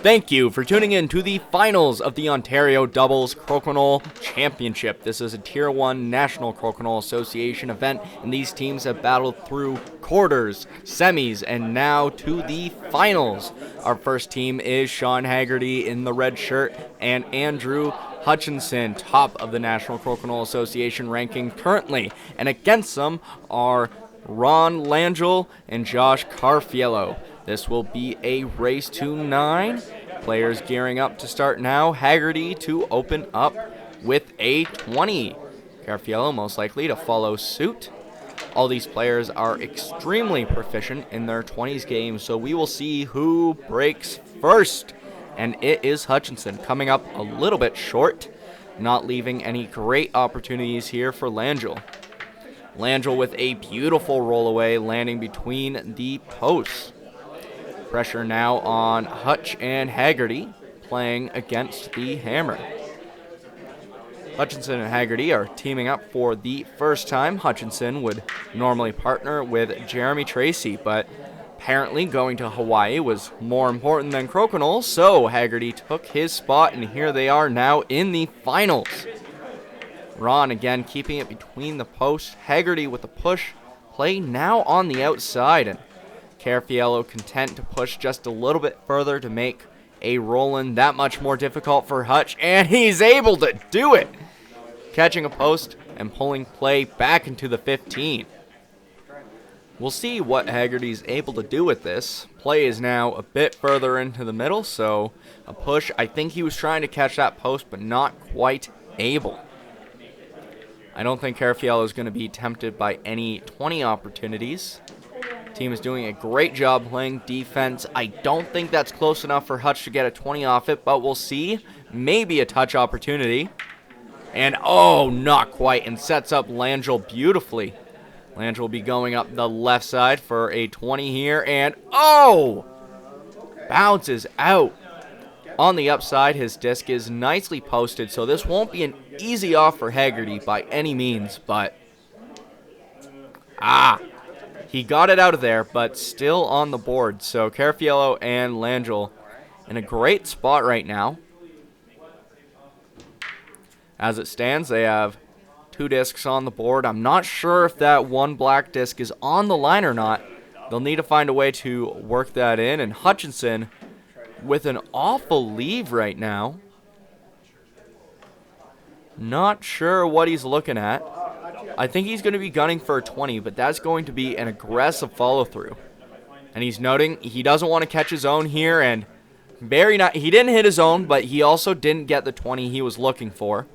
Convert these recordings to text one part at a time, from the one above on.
Thank you for tuning in to the finals of the Ontario Doubles Crokinole Championship. This is a Tier 1 National Crokinole Association event, and these teams have battled through quarters, semis, and now to the finals. Our first team is Shawn Hagarty in the red shirt and Andrew Hutchinson, top of the National Crokinole Association ranking currently. And against them are Langill and Josh Carrafiello. This will be a race to 9. Players gearing up to start now. Hagarty to open up with a 20. Carrafiello most likely to follow suit. All these players are extremely proficient in their 20s games, so we will see who breaks first. And it is Hutchinson coming up a little bit short, not leaving any great opportunities here for Langill. Langill with a beautiful rollaway landing between the posts. Pressure now on Hutch and Hagarty playing against the hammer. Hutchinson and Hagarty are teaming up for the first time. Hutchinson would normally partner with Jeremy Tracey, but apparently going to Hawaii was more important than Crokinole, so Hagarty took his spot, and here they are now in the finals. Ron again keeping it between the posts. Hagarty with a push play now on the outside, and Carrafiello content to push just a little bit further to make a roll-in that much more difficult for Hutch, and he's able to do it, catching a post and pulling play back into the 15. We'll see what Hagarty's able to do with this. Play is now a bit further into the middle, so a push. I think he was trying to catch that post, but not quite able. I don't think Carrafiello is going to be tempted by any 20 opportunities. Team is doing a great job playing defense. I don't think that's close enough for Hutch to get a 20 off it, but we'll see. Maybe a touch opportunity. And oh, not quite, and sets up Langill beautifully. Langill will be going up the left side for a 20 here, and oh! Bounces out. On the upside, his disc is nicely posted, so this won't be an easy off for Hagarty by any means, but he got it out of there, but still on the board. So Carrafiello and Langill in a great spot right now. As it stands, they have 2 discs on the board. I'm not sure if that one black disc is on the line or not. They'll need to find a way to work that in. And Hutchinson with an awful leave right now. Not sure what he's looking at. I think he's going to be gunning for a 20, but that's going to be an aggressive follow-through. And he's noting he doesn't want to catch his own here, and he didn't hit his own, but he also didn't get the 20 he was looking for.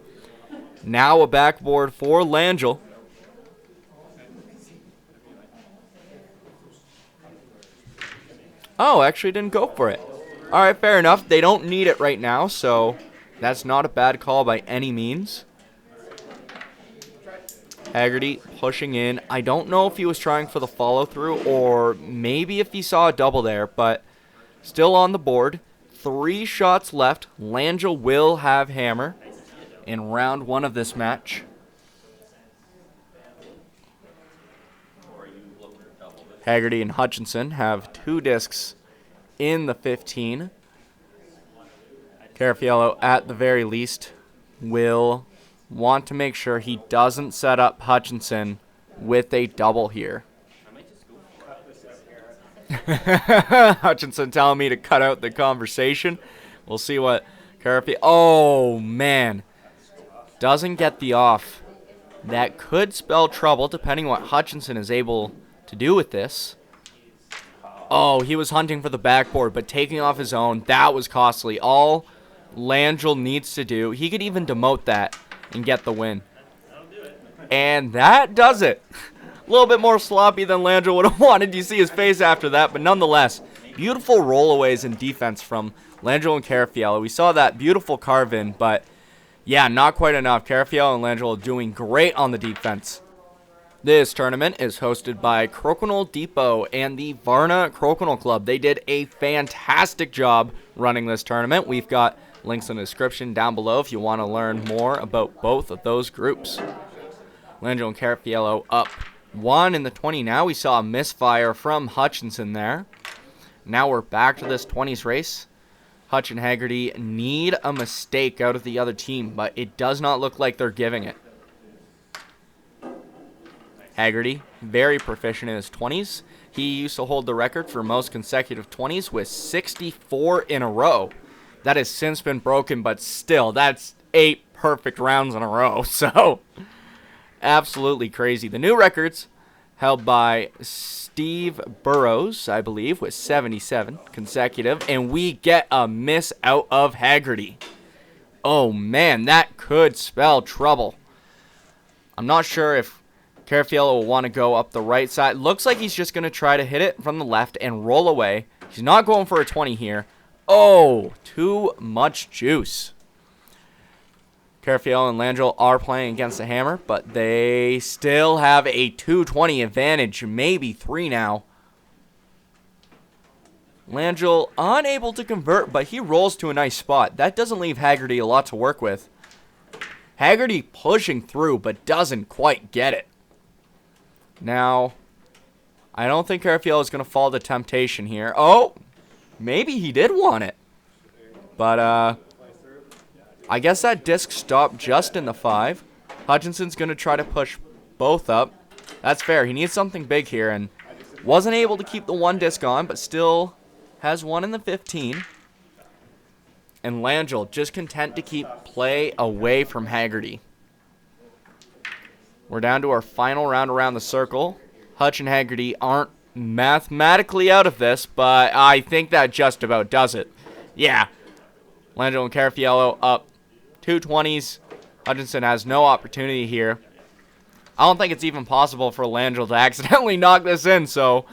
Now a backboard for Langill. Oh, actually didn't go for it. All right, fair enough. They don't need it right now, so that's not a bad call by any means. Hagarty pushing in. I don't know if he was trying for the follow-through or maybe if he saw a double there, but still on the board. 3 shots left. Langill will have hammer in round 1 of this match. Hagarty and Hutchinson have 2 discs in the 15. Carrafiello, at the very least, will want to make sure he doesn't set up Hutchinson with a double here. Hutchinson telling me to cut out the conversation. We'll see what Carrafiello... Oh, man. Doesn't get the off. That could spell trouble depending what Hutchinson is able to do with this. Oh, he was hunting for the backboard, but taking off his own, that was costly. All Langill needs to do, he could even demote that and get the win. And that does it. A little bit more sloppy than Langill would have wanted. You see his face after that, but nonetheless, beautiful rollaways in defense from Langill and Carrafiello. We saw that beautiful carve-in, but yeah, not quite enough. Carrafiello and Langill are doing great on the defense. This tournament is hosted by Crokinole Depot and the Varna Crokinole Club. They did a fantastic job running this tournament. We've got links in the description down below if you want to learn more about both of those groups. Langill and Carrafiello up 1 in the 20 now. We saw a misfire from Hutchinson there. Now we're back to this 20s race. Hutch and Hagarty need a mistake out of the other team, but it does not look like they're giving it. Hagarty, very proficient in his 20s. He used to hold the record for most consecutive 20s with 64 in a row. That has since been broken, but still, that's 8 perfect rounds in a row. So, absolutely crazy. The new records held by Steve Burrows, I believe, with 77 consecutive. And we get a miss out of Hagarty. Oh, man, that could spell trouble. I'm not sure if Carrafiello will want to go up the right side. Looks like he's just going to try to hit it from the left and roll away. He's not going for a 20 here. Oh, too much juice. Carrafiello and Langill are playing against the hammer, but they still have a 220 advantage, maybe 3 now. Langill unable to convert, but he rolls to a nice spot. That doesn't leave Hagarty a lot to work with. Hagarty pushing through, but doesn't quite get it. Now, I don't think Carrafiello is going to fall to temptation here. Oh, maybe he did want it. But, I guess that disc stopped just in the 5. Hutchinson's going to try to push both up. That's fair. He needs something big here, and wasn't able to keep the 1 disc on, but still has 1 in the 15. And Langill just content to keep play away from Hagarty. We're down to our final round around the circle. Hutch and Hagarty aren't mathematically out of this, but I think that just about does it. Yeah. Langill and Carrafiello up 220s. Hutchinson has no opportunity here. I don't think it's even possible for Langill to accidentally knock this in, so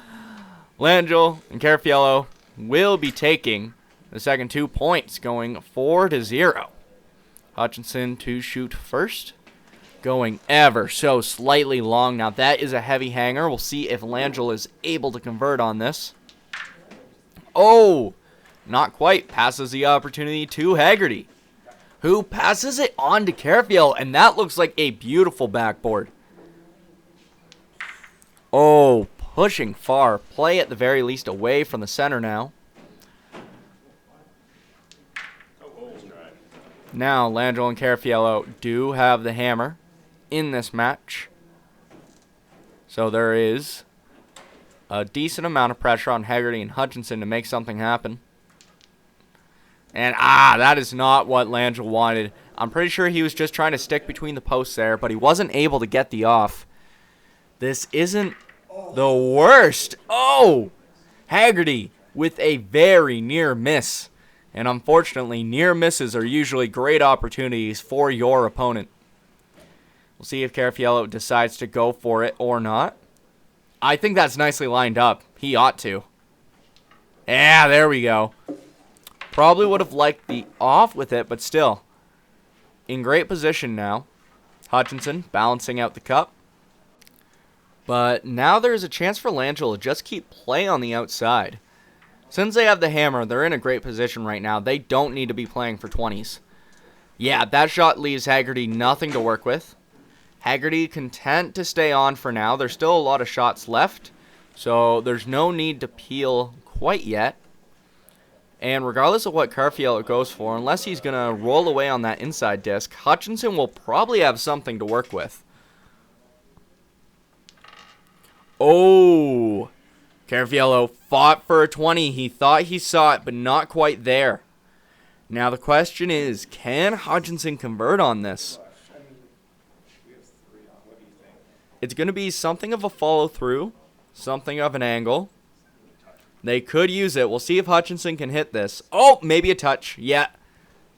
Langill and Carrafiello will be taking the second 2 points, going 4-0. Hutchinson to shoot first, going ever so slightly long. Now that is a heavy hanger. We'll see if Langill is able to convert on this. Oh, not quite. Passes the opportunity to Hagarty, who passes it on to Carrafiello, and that looks like a beautiful backboard. Oh, pushing far. Play at the very least away from the center now. Now, Langill and Carrafiello do have the hammer in this match. So there is a decent amount of pressure on Hagarty and Hutchinson to make something happen. And, that is not what Langill wanted. I'm pretty sure he was just trying to stick between the posts there, but he wasn't able to get the off. This isn't the worst. Oh! Hagarty with a very near miss. And unfortunately, near misses are usually great opportunities for your opponent. We'll see if Carrafiello decides to go for it or not. I think that's nicely lined up. He ought to. Yeah, there we go. Probably would have liked the off with it, but still. In great position now. Hutchinson balancing out the cup. But now there's a chance for Langill to just keep play on the outside. Since they have the hammer, they're in a great position right now. They don't need to be playing for 20s. Yeah, that shot leaves Hagarty nothing to work with. Hagarty content to stay on for now. There's still a lot of shots left, so there's no need to peel quite yet. And regardless of what Carrafiello goes for, unless he's going to roll away on that inside disc, Hutchinson will probably have something to work with. Oh, Carrafiello fought for a 20. He thought he saw it, but not quite there. Now the question is, can Hutchinson convert on this? It's going to be something of a follow-through, something of an angle. They could use it. We'll see if Hutchinson can hit this. Oh, maybe a touch. Yeah,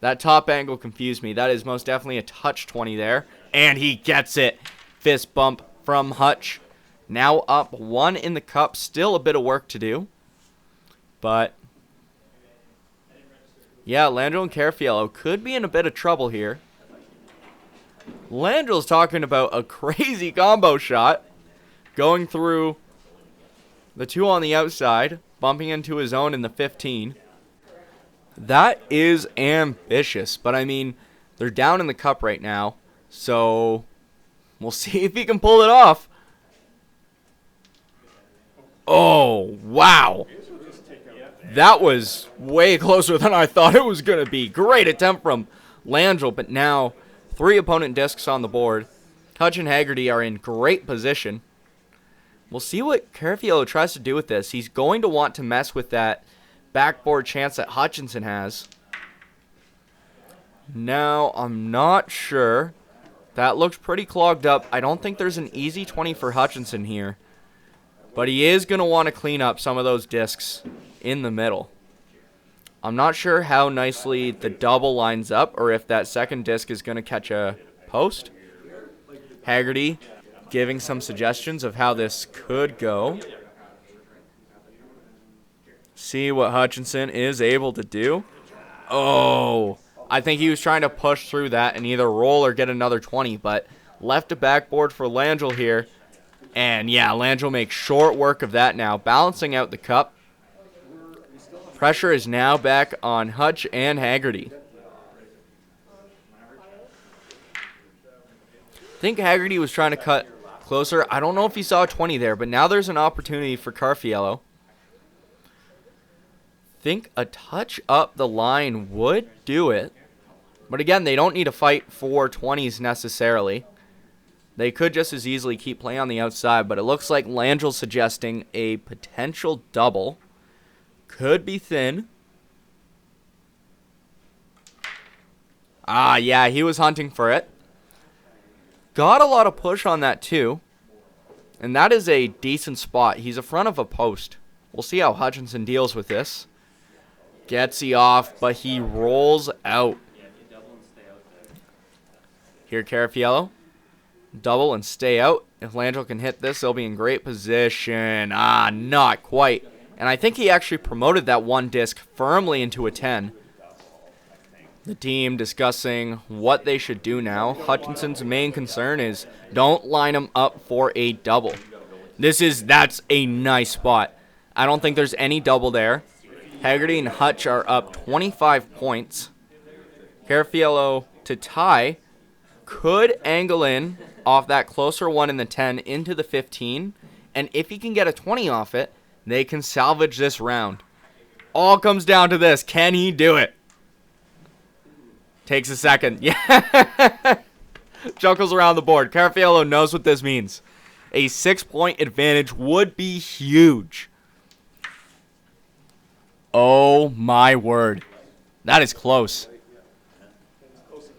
that top angle confused me. That is most definitely a touch 20 there. And he gets it. Fist bump from Hutch. Now up 1 in the cup. Still a bit of work to do. But, yeah, Langill and Carrafiello could be in a bit of trouble here. Langill's talking about a crazy combo shot. Going through the 2 on the outside. Bumping into his own in the 15. That is ambitious. But, I mean, they're down in the cup right now. So, we'll see if he can pull it off. Oh, wow. That was way closer than I thought it was going to be. Great attempt from Langill, but now 3 opponent discs on the board. Hutch and Hagarty are in great position. We'll see what Carrafiello tries to do with this. He's going to want to mess with that backboard chance that Hutchinson has. Now, I'm not sure. That looks pretty clogged up. I don't think there's an easy 20 for Hutchinson here. But he is going to want to clean up some of those discs in the middle. I'm not sure how nicely the double lines up or if that second disc is going to catch a post. Hagarty giving some suggestions of how this could go. See what Hutchinson is able to do. Oh, I think he was trying to push through that and either roll or get another 20, but left a backboard for Langill here. And yeah, Langill makes short work of that now, balancing out the cup. Pressure is now back on Hutch and Hagarty. I think Hagarty was trying to cut closer. I don't know if he saw a 20 there, but now there's an opportunity for Carrafiello. Think a touch up the line would do it. But again, they don't need to fight for 20s necessarily. They could just as easily keep playing on the outside, but it looks like Langill's suggesting a potential double. Could be thin. Ah, yeah, he was hunting for it. Got a lot of push on that too. And that is a decent spot. He's in front of a post. We'll see how Hutchinson deals with this. Gets he off, but he rolls out. Here, Carrafiello. Double and stay out. If Langill can hit this, they'll be in great position. Ah, not quite. And I think he actually promoted that one disc firmly into a 10. The team discussing what they should do now. Hutchinson's main concern is don't line him up for a double. That's a nice spot. I don't think there's any double there. Hagarty and Hutch are up 25 points. Carrafiello to tie. Could angle in off that closer one in the 10 into the 15. And if he can get a 20 off it, they can salvage this round. All comes down to this. Can he do it? Takes a second. Yeah. Chuckles around the board. Carrafiello knows what this means. A 6-point advantage would be huge. Oh my word. That is close.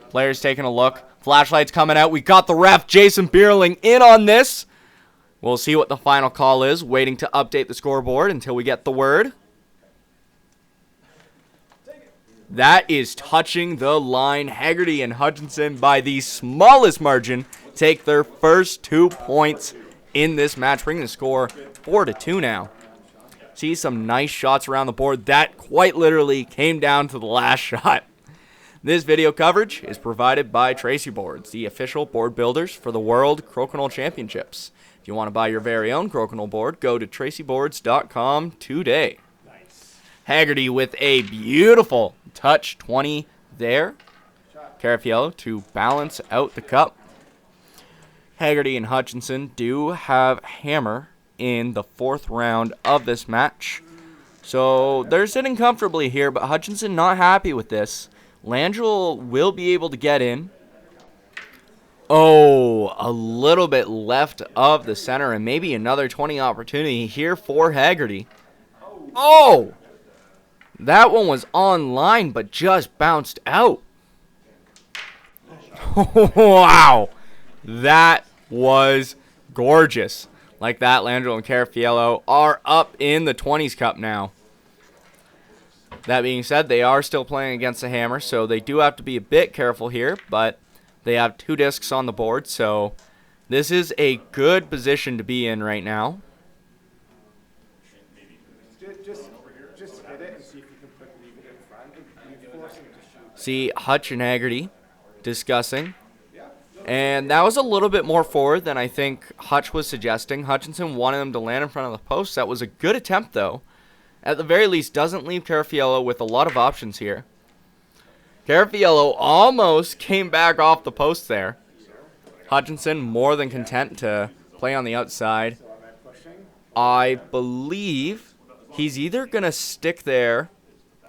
Players taking a look. Flashlights coming out. We got the ref, Jason Bierling, in on this. We'll see what the final call is. Waiting to update the scoreboard until we get the word. That is touching the line. Hagarty and Hutchinson, by the smallest margin, take their first 2 points in this match, bringing the score 4-2 now. See some nice shots around the board. That quite literally came down to the last shot. This video coverage is provided by Tracey Boards, the official board builders for the World Crokinole Championships. If you want to buy your very own crokinole board, go to traceyboards.com today. Hagarty with a beautiful touch 20 there. Carrafiello to balance out the cup. Hagarty and Hutchinson do have hammer in the 4th round of this match. So they're sitting comfortably here, but Hutchinson not happy with this. Langill will be able to get in. Oh, a little bit left of the center, and maybe another 20 opportunity here for Hagarty. Oh! That one was online, but just bounced out. Wow. That was gorgeous. Like that, Langill and Carrafiello are up in the 20s cup now. That being said, they are still playing against the hammer, so they do have to be a bit careful here, but they have 2 discs on the board, so this is a good position to be in right now. Just hit it and see if you can leave it in front. See Hutch and Hagarty discussing. And that was a little bit more forward than I think Hutch was suggesting. Hutchinson wanted him to land in front of the post. That was a good attempt, though. At the very least, doesn't leave Carrafiello with a lot of options here. Carrafiello almost came back off the post there. Hutchinson more than content to play on the outside. I believe he's either going to stick there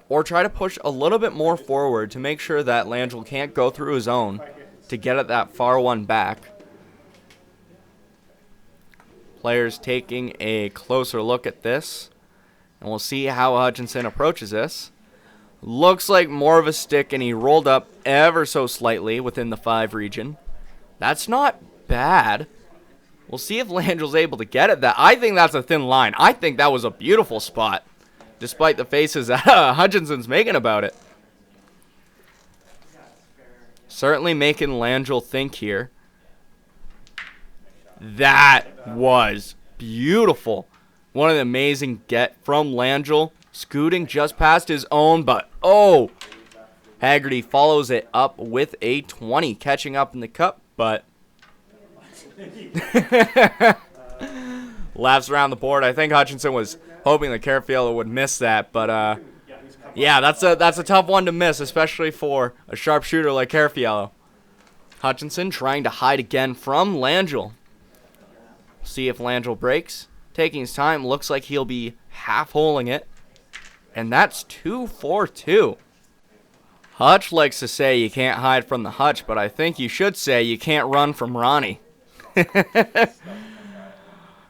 or try to push a little bit more forward to make sure that Langill can't go through his own to get at that far one back. Players taking a closer look at this, and we'll see how Hutchinson approaches this. Looks like more of a stick, and he rolled up ever so slightly within the 5 region. That's not bad. We'll see if Langill's able to get it. I think that's a thin line. I think that was a beautiful spot, despite the faces that Hutchinson's making about it. Certainly making Langill think here. That was beautiful. One of the amazing get from Langill. Scooting just past his own, but oh! Hagarty follows it up with a 20, catching up in the cup, but laughs around the board. I think Hutchinson was hoping that Carrafiello would miss that, but yeah, that's a tough one to miss, especially for a sharpshooter like Carrafiello. Hutchinson trying to hide again from Langill. See if Langill breaks. Taking his time, looks like he'll be half-holing it. And that's 2-4-2. Hutch likes to say you can't hide from the Hutch, but I think you should say you can't run from Ronnie.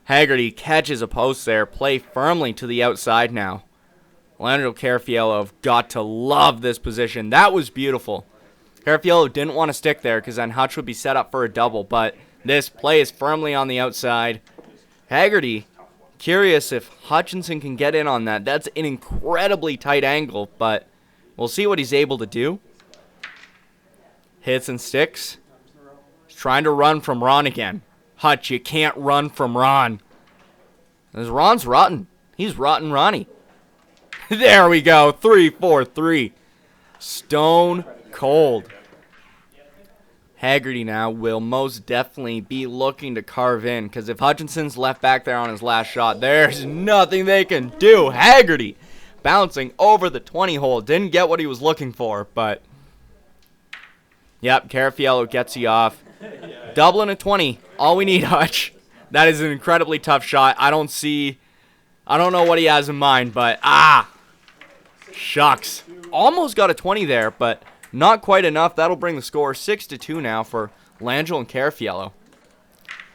Hagarty catches a post there. Play firmly to the outside now. Langill, Carrafiello have got to love this position. That was beautiful. Carrafiello didn't want to stick there because then Hutch would be set up for a double, but this play is firmly on the outside. Hagarty, curious if Hutchinson can get in on that. That's an incredibly tight angle, but we'll see what he's able to do. Hits and sticks. He's trying to run from Ron again. Hutch, you can't run from Ron. Because Ron's rotten. He's rotten Ronnie. There we go. 3-4-3. Stone cold. Hagarty now will most definitely be looking to carve in, because if Hutchinson's left back there on his last shot, there's nothing they can do. Hagarty bouncing over the 20 hole. Didn't get what he was looking for, but yep, Carrafiello gets you off. Double and a 20. All we need, Hutch. That is an incredibly tough shot. I don't know what he has in mind, but shucks. Almost got a 20 there, but not quite enough. That'll bring the score 6-2 now for Langill and Carrafiello.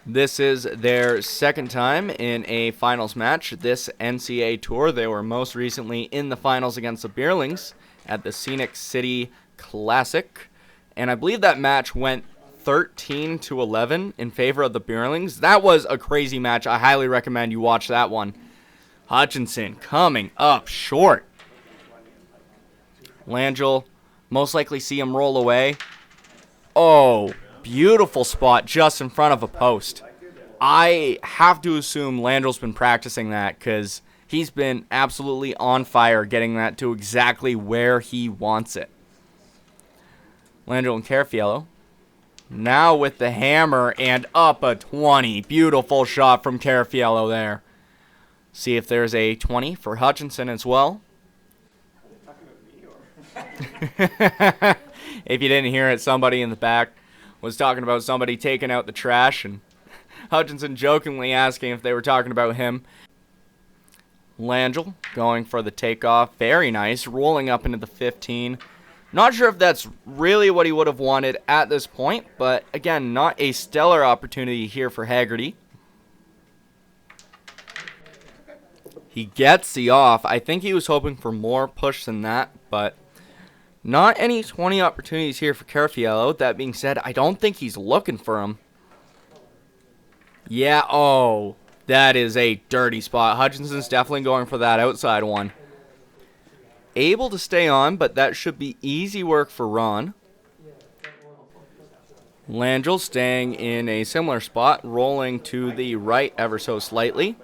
This is their second time in a finals match this NCAA tour. They were most recently in the finals against the Beerlings at the Scenic City Classic. And I believe that match went 13-11 in favor of the Beerlings. That was a crazy match. I highly recommend you watch that one. Hutchinson coming up short. Langill, most likely see him roll away. Oh, beautiful spot just in front of a post. I have to assume Langill's been practicing that because he's been absolutely on fire getting that to exactly where he wants it. Langill and Carrafiello now with the hammer and up a 20. Beautiful shot from Carrafiello there. See if there's a 20 for Hutchinson as well. If you didn't hear it, somebody in the back was talking about somebody taking out the trash, and Hutchinson jokingly asking if they were talking about him. Langill going for the takeoff. Very nice. Rolling up into the 15. Not sure if that's really what he would have wanted at this point, but again, not a stellar opportunity here for Hagarty. He gets the off. I think he was hoping for more push than that, but not any 20 opportunities here for Carrafiello. That being said, I don't think he's looking for him. Yeah, oh, that is a dirty spot. Hutchinson's definitely going for that outside one. Able to stay on, but that should be easy work for Ron. Langill staying in a similar spot, rolling to the right ever so slightly.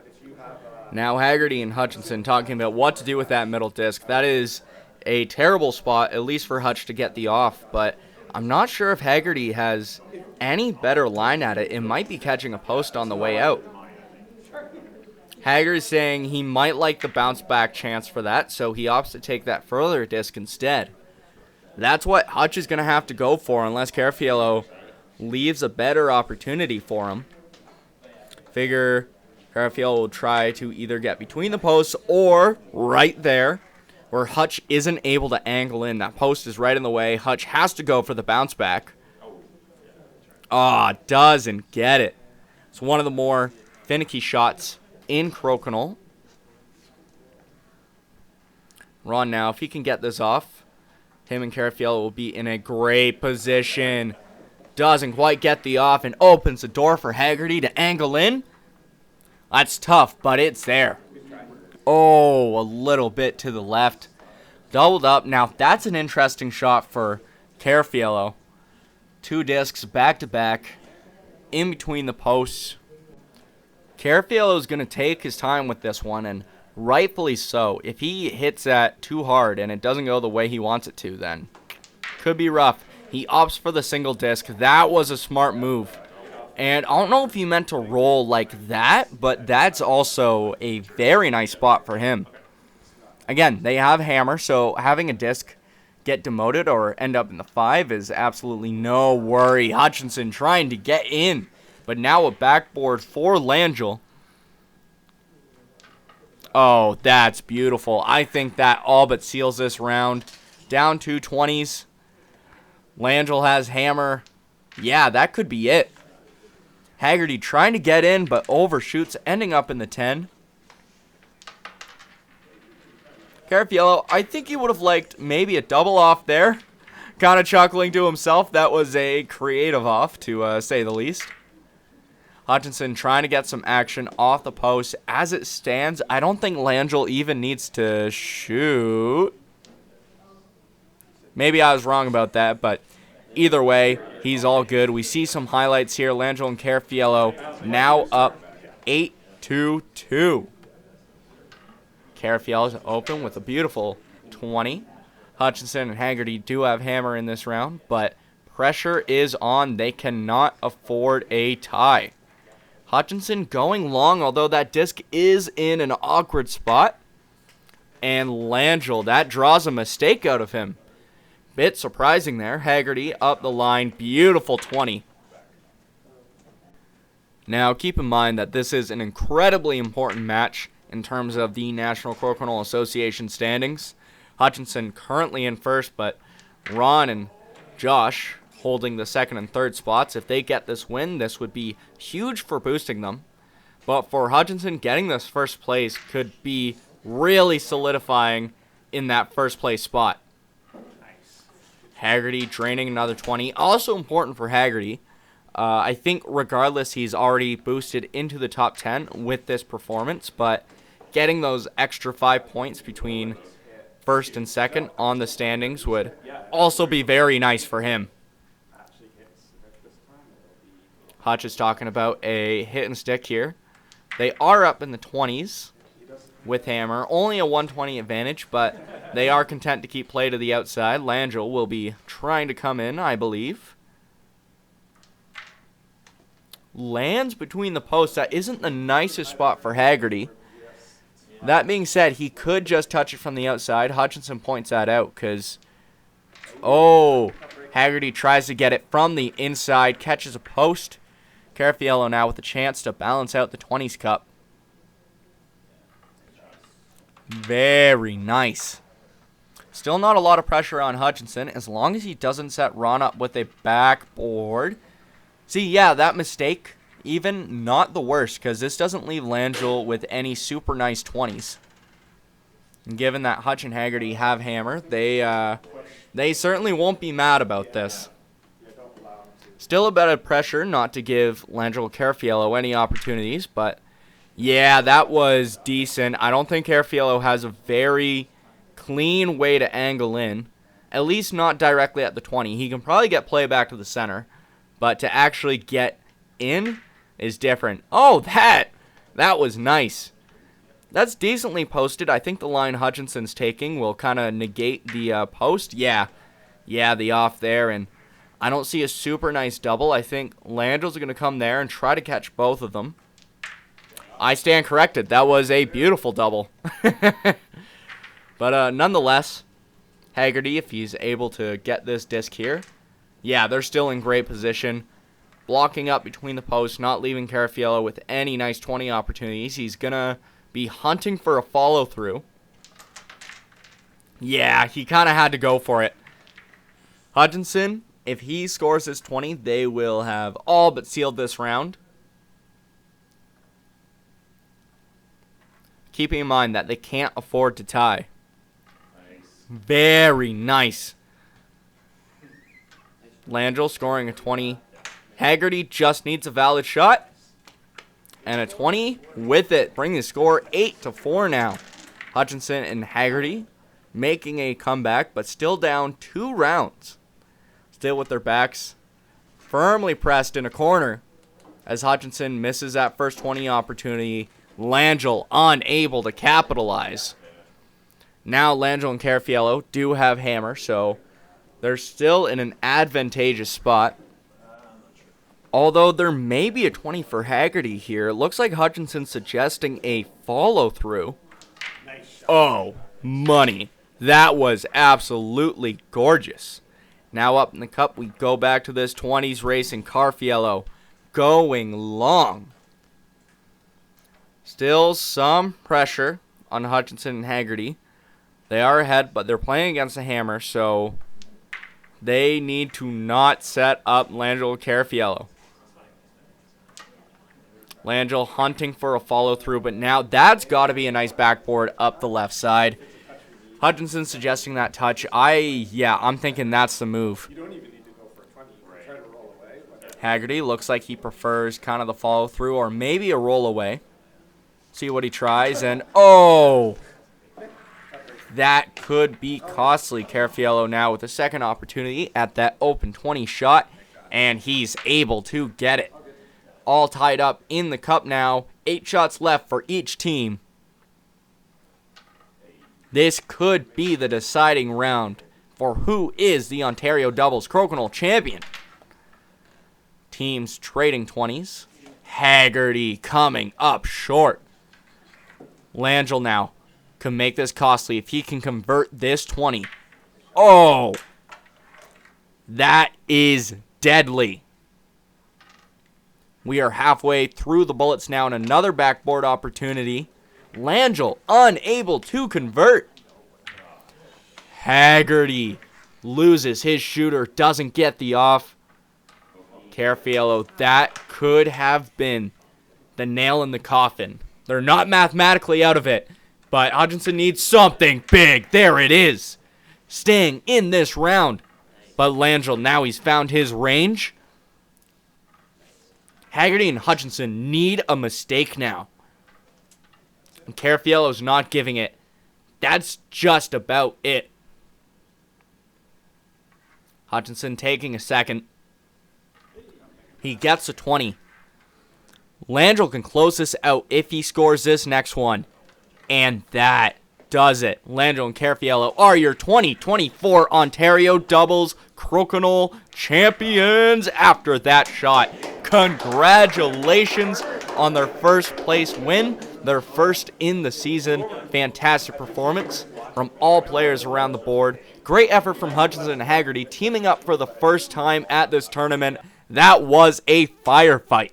Now Hagarty and Hutchinson talking about what to do with that middle disc. That is a terrible spot, at least for Hutch to get the off, but I'm not sure if Hagarty has any better line at it. It might be catching a post on the way out. Hagarty's saying he might like the bounce back chance for that, so he opts to take that further disc instead. That's what Hutch is going to have to go for unless Carrafiello leaves a better opportunity for him. Figure Carrafiello will try to either get between the posts or right there where Hutch isn't able to angle in. That post is right in the way. Hutch has to go for the bounce back. Doesn't get it. It's one of the more finicky shots in Crokinole. Ron now, if he can get this off, him and Carrafiello will be in a great position. Doesn't quite get the off and opens the door for Hagarty to angle in. That's tough, but it's there. Oh, a little bit to the left. Doubled up. Now, that's an interesting shot for Carrafiello. 2 discs back to back in between the posts. Carrafiello is going to take his time with this one, and rightfully so. If he hits that too hard and it doesn't go the way he wants it to, then could be rough. He opts for the single disc. That was a smart move. And I don't know if he meant to roll like that, but that's also a very nice spot for him. Again, they have hammer, so having a disc get demoted or end up in the 5 is absolutely no worry. Hutchinson trying to get in, but now a backboard for Langill. Oh, that's beautiful. I think that all but seals this round. Down 2 20s. Langill has hammer. Yeah, that could be it. Hagarty trying to get in, but overshoots, ending up in the 10. Carrafiello, I think he would have liked maybe a double off there. Kind of chuckling to himself. That was a creative off, to say the least. Hutchinson trying to get some action off the post. As it stands, I don't think Langill even needs to shoot. Maybe I was wrong about that, but either way, he's all good. We see some highlights here. Langill and Carrafiello now up 8-2. Carrafiello's open with a beautiful 20. Hutchinson and Hagarty do have hammer in this round, but pressure is on. They cannot afford a tie. Hutchinson going long, although that disc is in an awkward spot. And Langill, that draws a mistake out of him. Bit surprising there. Hagarty up the line. Beautiful 20. Now, keep in mind that this is an incredibly important match in terms of the National Crokinole Association standings. Hutchinson currently in first, but Ron and Josh holding the 2nd and 3rd spots. If they get this win, this would be huge for boosting them. But for Hutchinson, getting this first place could be really solidifying in that first place spot. Hagarty draining another 20. Also important for Hagarty. I think regardless, he's already boosted into the top 10 with this performance, but getting those extra 5 points between first and second on the standings would also be very nice for him. Hutch is talking about a hit and stick here. They are up in the 20s with hammer. Only a 120 advantage, but they are content to keep play to the outside. Langill will be trying to come in, I believe. Lands between the posts. That isn't the nicest spot for Hagarty. That being said, he could just touch it from the outside. Hutchinson points that out because, Hagarty tries to get it from the inside, catches a post. Carrafiello now with a chance to balance out the 20s cup. Very nice. Still not a lot of pressure on Hutchinson as long as he doesn't set Ron up with a backboard. See, yeah, that mistake, even not the worst, because this doesn't leave Langill with any super nice 20s. And given that Hutch and Hagarty have hammer, they certainly won't be mad about this. Still a bit of pressure not to give Langill Carrafiello any opportunities, but yeah, that was decent. I don't think Carrafiello has a very clean way to angle in, at least not directly at the 20. He can probably get play back to the center, but to actually get in is different. Oh, that was nice. That's decently posted. I think the line Hutchinson's taking will kind of negate the post. Yeah, the off there, and I don't see a super nice double. I think Langill's going to come there and try to catch both of them. I stand corrected. That was a beautiful double. But nonetheless, Hagarty, if he's able to get this disc here, yeah, they're still in great position. blocking up between the posts, not leaving Carrafiello with any nice 20 opportunities. He's going to be hunting for a follow-through. Yeah, he kind of had to go for it. Hutchinson, if he scores his 20, they will have all but sealed this round. Keeping in mind that they can't afford to tie. Nice. Very nice. Langill scoring a 20. Hagarty just needs a valid shot. And a 20 with it, bringing the score 8-4 now. Hutchinson and Hagarty making a comeback, but still down 2 rounds. Still with their backs firmly pressed in a corner as Hutchinson misses that first 20 opportunity. Langill unable to capitalize. Now Langill and Carrafiello do have hammer, so they're still in an advantageous spot. Although there may be a 20 for Hagarty here. It looks like Hutchinson suggesting a follow-through. Oh, money. That was absolutely gorgeous. Now up in the cup, we go back to this 20s race, and Carrafiello going long. Still some pressure on Hutchinson and Hagarty. They are ahead, but they're playing against a hammer, so they need to not set up Langill Carrafiello. Langill hunting for a follow-through, but now that's got to be a nice backboard up the left side. Hutchinson suggesting that touch. I'm thinking that's the move. You don't even need to go for 20. You can try to roll away. Hagarty looks like he prefers kind of the follow-through or maybe a roll away. See what he tries, and oh! That could be costly. Carrafiello now with a second opportunity at that open 20 shot, and he's able to get it. All tied up in the cup now. 8 shots left for each team. This could be the deciding round for who is the Ontario Doubles Crokinole Champion. Teams trading 20s. Hagarty coming up short. Langill now can make this costly if he can convert this 20. Oh! That is deadly. We are halfway through the bullets now, and another backboard opportunity. Langill unable to convert. Hagarty loses his shooter, doesn't get the off. Carrafiello, that could have been the nail in the coffin. They're not mathematically out of it, but Hutchinson needs something big. There it is. Staying in this round. But Langill, now he's found his range. Hagarty and Hutchinson need a mistake now. And Carrafiello's not giving it. That's just about it. Hutchinson taking a second. He gets a 20. Langill can close this out if he scores this next one. And that does it. Langill and Carrafiello are your 2024 Ontario Doubles Crokinole Champions after that shot. Congratulations on their first place win, their first in the season. Fantastic performance from all players around the board. Great effort from Hutchinson and Hagarty teaming up for the first time at this tournament. That was a firefight.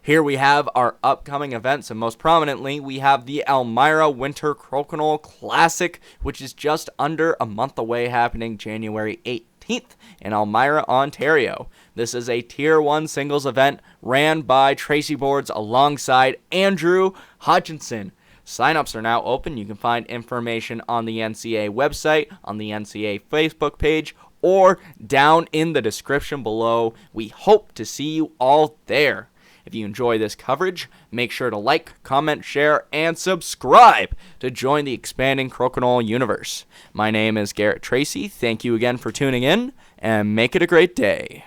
Here we have our upcoming events, and most prominently, we have the Elmira Winter Crokinole Classic, which is just under a month away, happening January 18th in Elmira, Ontario. This is a Tier 1 singles event ran by Tracey Boards alongside Andrew Hutchinson. Sign-ups are now open. You can find information on the NCAA website, on the NCAA Facebook page, or down in the description below. We hope to see you all there. If you enjoy this coverage, make sure to like, comment, share, and subscribe to join the expanding Crokinole universe. My name is Garrett Tracey. Thank you again for tuning in, and make it a great day.